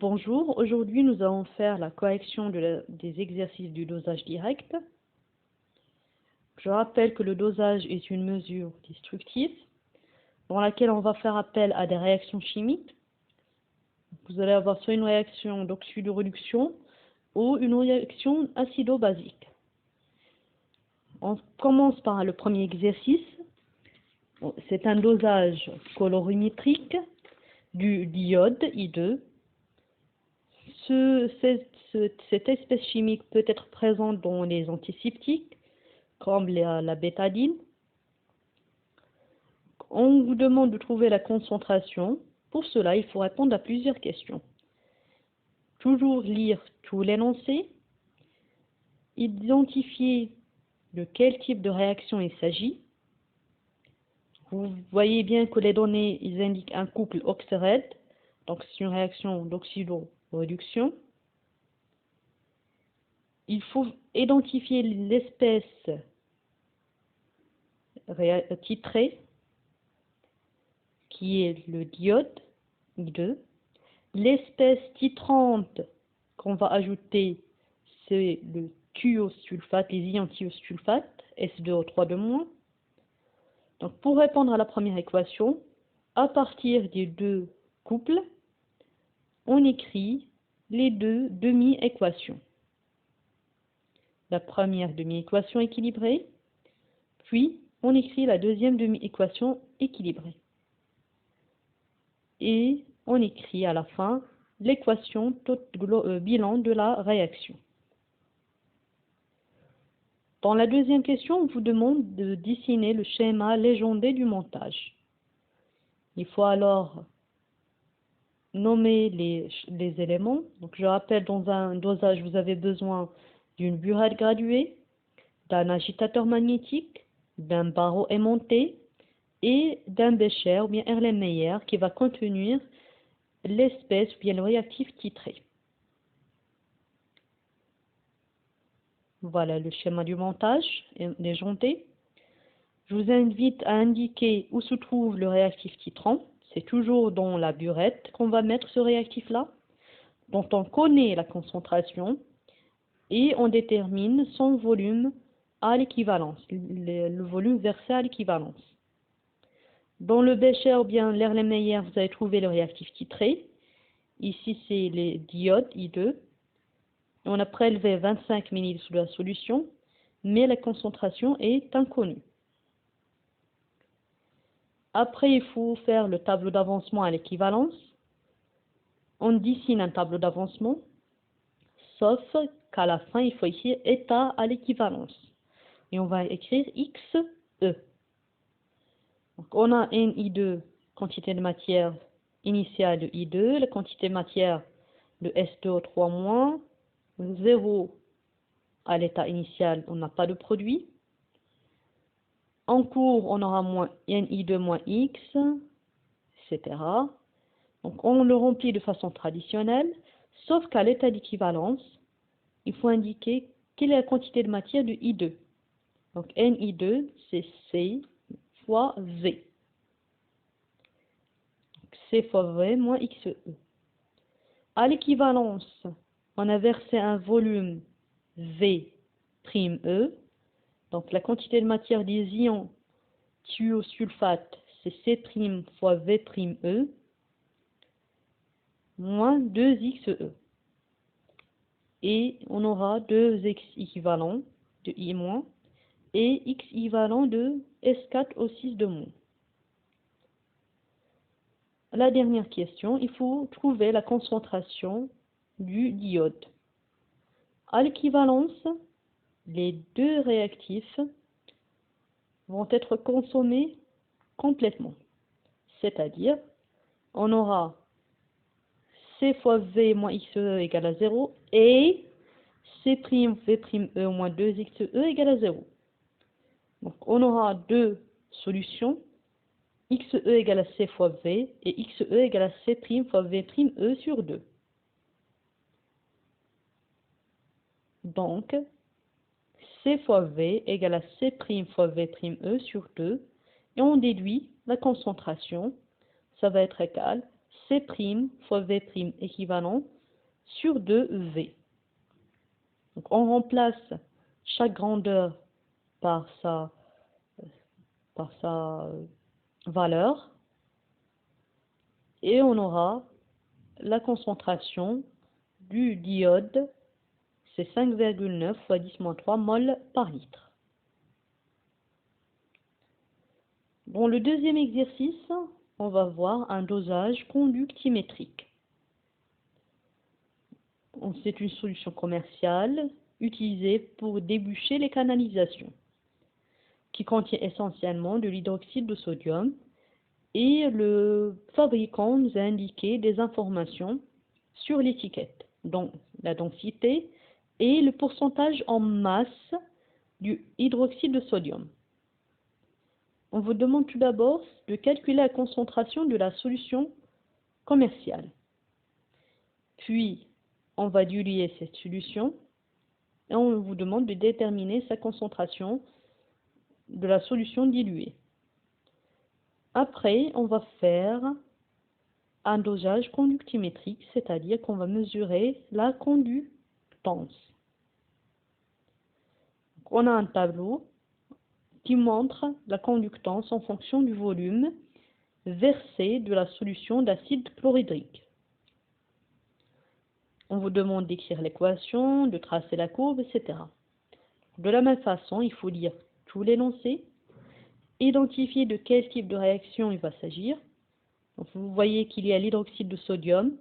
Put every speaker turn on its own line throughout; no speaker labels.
Bonjour, aujourd'hui nous allons faire la correction des exercices du dosage direct. Je rappelle que le dosage est une mesure destructive dans laquelle on va faire appel à des réactions chimiques. Vous allez avoir soit une réaction d'oxydoréduction ou une réaction acido-basique. On commence par le premier exercice. C'est un dosage colorimétrique du diode I2. Cette espèce chimique peut être présente dans les antiseptiques, comme la bétadine. On vous demande de trouver la concentration. Pour cela, il faut répondre à plusieurs questions. Toujours lire tout l'énoncé. Identifier de quel type de réaction il s'agit. Vous voyez bien que les données ils indiquent un couple oxyrède, donc c'est une réaction d'oxydoréduction. Il faut identifier l'espèce titrée, qui est le diode I2. L'espèce titrante qu'on va ajouter, c'est le thiosulfate, les ions thiosulfate, S2O3 de-. Donc pour répondre à la première équation, à partir des deux couples, on écrit les deux demi-équations. La première demi-équation équilibrée, puis on écrit la deuxième demi-équation équilibrée. Et on écrit à la fin l'équation bilan de la réaction. Dans la deuxième question, on vous demande de dessiner le schéma légendé du montage. Il faut alors nommer les éléments. Donc je rappelle, dans un dosage, vous avez besoin d'une burette graduée, d'un agitateur magnétique, d'un barreau aimanté et d'un bécher ou bien Erlenmeyer qui va contenir l'espèce ou bien le réactif titré. Voilà le schéma du montage légendé. Je vous invite à indiquer où se trouve le réactif titrant. C'est toujours dans la burette qu'on va mettre ce réactif-là, dont on connaît la concentration et on détermine son volume à l'équivalence, le volume versé à l'équivalence. Dans le bécher ou bien l'Erlenmeyer, vous allez trouver le réactif titré. Ici, c'est les diodes I2. On a prélevé 25 ml de la solution, mais la concentration est inconnue. Après, il faut faire le tableau d'avancement à l'équivalence. On dessine un tableau d'avancement, sauf qu'à la fin, il faut écrire état à l'équivalence. Et on va écrire XE. Donc, on a NI2, quantité de matière initiale de I2, la quantité de matière de S2O3-, 0 à l'état initial, on n'a pas de produit. En cours, on aura moins NI2 moins X, etc. Donc, on le remplit de façon traditionnelle, sauf qu'à l'état d'équivalence, il faut indiquer quelle est la quantité de matière de I2. Donc, NI2, c'est C fois V. Donc, C fois V moins XE. À l'équivalence, on a versé un volume V', donc la quantité de matière des ions thiosulfate, c'est C' fois V', moins 2XE. Et on aura 2 X équivalents de I- et X équivalent de S4O6 de-. La dernière question, il faut trouver la concentration du diode. À l'équivalence, les deux réactifs vont être consommés complètement. C'est-à-dire, on aura C fois V moins XE égale à 0 et C'V', moins 2XE égale à 0. Donc, on aura deux solutions, XE égale à C fois V et XE égale à C' fois V' sur 2. Donc, C fois V égale à C' fois V' sur 2. Et on déduit la concentration. Ça va être égal C' fois V' équivalent sur 2V. Donc on remplace chaque grandeur par sa valeur et on aura la concentration du diode, c'est 5,9 fois 10-3 mol par litre. Dans le deuxième exercice, on va voir un dosage conductimétrique. C'est une solution commerciale utilisée pour déboucher les canalisations, qui contient essentiellement de l'hydroxyde de sodium, et le fabricant nous a indiqué des informations sur l'étiquette, dont la densité et le pourcentage en masse du hydroxyde de sodium. On vous demande tout d'abord de calculer la concentration de la solution commerciale. Puis, on va diluer cette solution et on vous demande de déterminer sa concentration de la solution diluée. Après, on va faire un dosage conductimétrique, c'est-à-dire qu'on va mesurer la conductance. On a un tableau qui montre la conductance en fonction du volume versé de la solution d'acide chlorhydrique. On vous demande d'écrire l'équation, de tracer la courbe, etc. De la même façon, il faut lire tout l'énoncé, identifier de quel type de réaction il va s'agir. Donc, vous voyez qu'il y a l'hydroxyde de sodium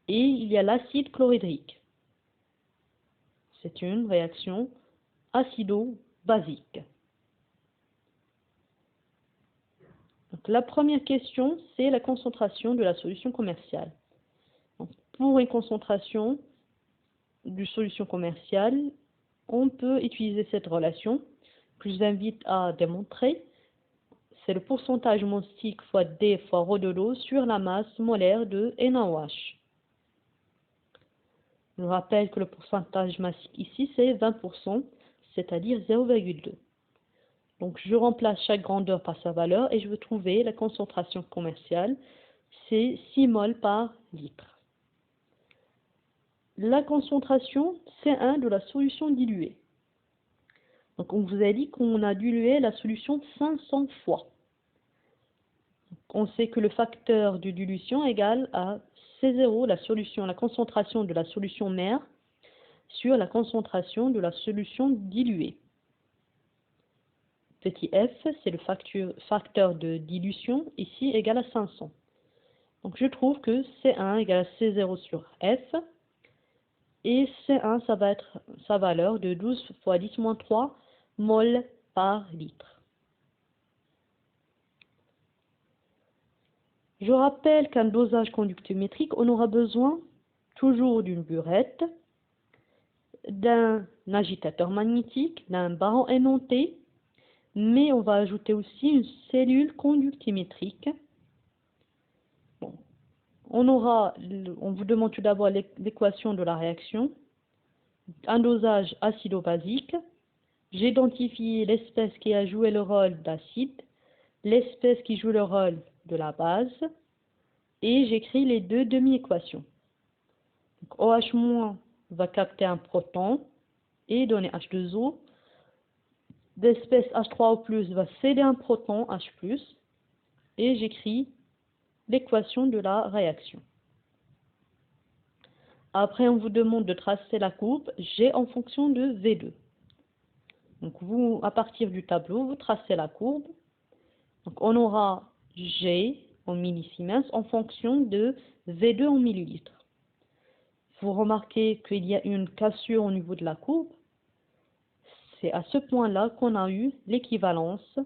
et il y a l'acide chlorhydrique. C'est une réaction acido-basique. Donc, la première question, c'est la concentration de la solution commerciale. Donc, pour une concentration de solution commerciale, on peut utiliser cette relation que je vous invite à démontrer. C'est le pourcentage moustique fois D fois ρ de l'eau sur la masse molaire de NaOH. Je rappelle que le pourcentage massique ici, c'est 20%, c'est-à-dire 0,2. Donc, je remplace chaque grandeur par sa valeur et je veux trouver la concentration commerciale, c'est 6 mol par litre. La concentration C1 de la solution diluée. Donc, on vous a dit qu'on a dilué la solution 500 fois. On sait que le facteur de dilution est égal à C0, la concentration de la solution mère, sur la concentration de la solution diluée. Petit f, c'est le facteur de dilution, ici égal à 500. Donc je trouve que C1 égale à C0 sur F, et C1, ça va être sa valeur de 12 fois 10-3 mol par litre. Je rappelle qu'un dosage conductimétrique, on aura besoin toujours d'une burette, d'un agitateur magnétique, d'un bâton aimanté, mais on va ajouter aussi une cellule conductimétrique. Bon. On vous demande tout d'abord l'équation de la réaction, un dosage acido-basique. J'ai identifié l'espèce qui a joué le rôle d'acide, l'espèce qui joue le rôle de la base, et j'écris les deux demi-équations. OH- va capter un proton et donner H2O. L'espèce H3O+, va céder un proton H+, et j'écris l'équation de la réaction. Après, on vous demande de tracer la courbe G en fonction de V2. Donc, à partir du tableau, vous tracez la courbe. Donc, on aura G en millisiemens en fonction de V2 en millilitres. Vous remarquez qu'il y a une cassure au niveau de la courbe. C'est à ce point-là qu'on a eu l'équivalence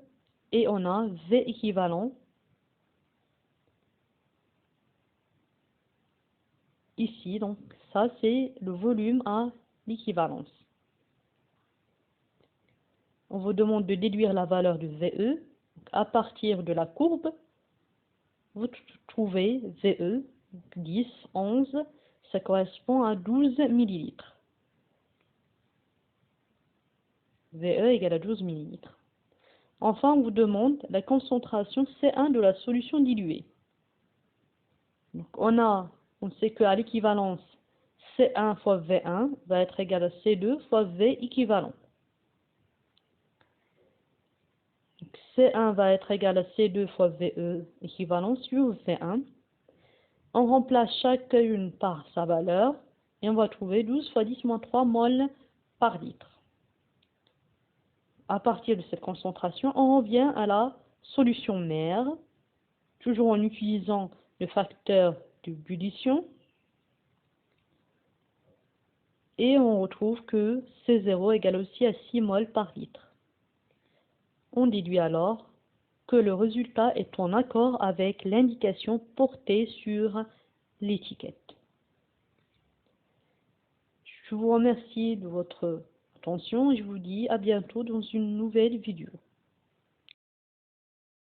et on a V équivalent ici. Donc ça, c'est le volume à l'équivalence. On vous demande de déduire la valeur de VE. Donc, à partir de la courbe, vous trouvez VE, 10, 11, ça correspond à 12 millilitres. VE égale à 12 millilitres. Enfin, on vous demande la concentration C1 de la solution diluée. Donc on sait qu'à l'équivalence, C1 fois V1 va être égal à C2 fois V équivalent. Donc C1 va être égal à C2 fois VE équivalent sur V1. On remplace chacune par sa valeur et on va trouver 12 fois 10 moins 3 mol par litre. À partir de cette concentration, on revient à la solution mère, toujours en utilisant le facteur d'ébullition. Et on retrouve que C0 égale aussi à 6 mol par litre. On déduit alors que le résultat est en accord avec l'indication portée sur l'étiquette. Je vous remercie de votre attention et je vous dis à bientôt dans une nouvelle vidéo.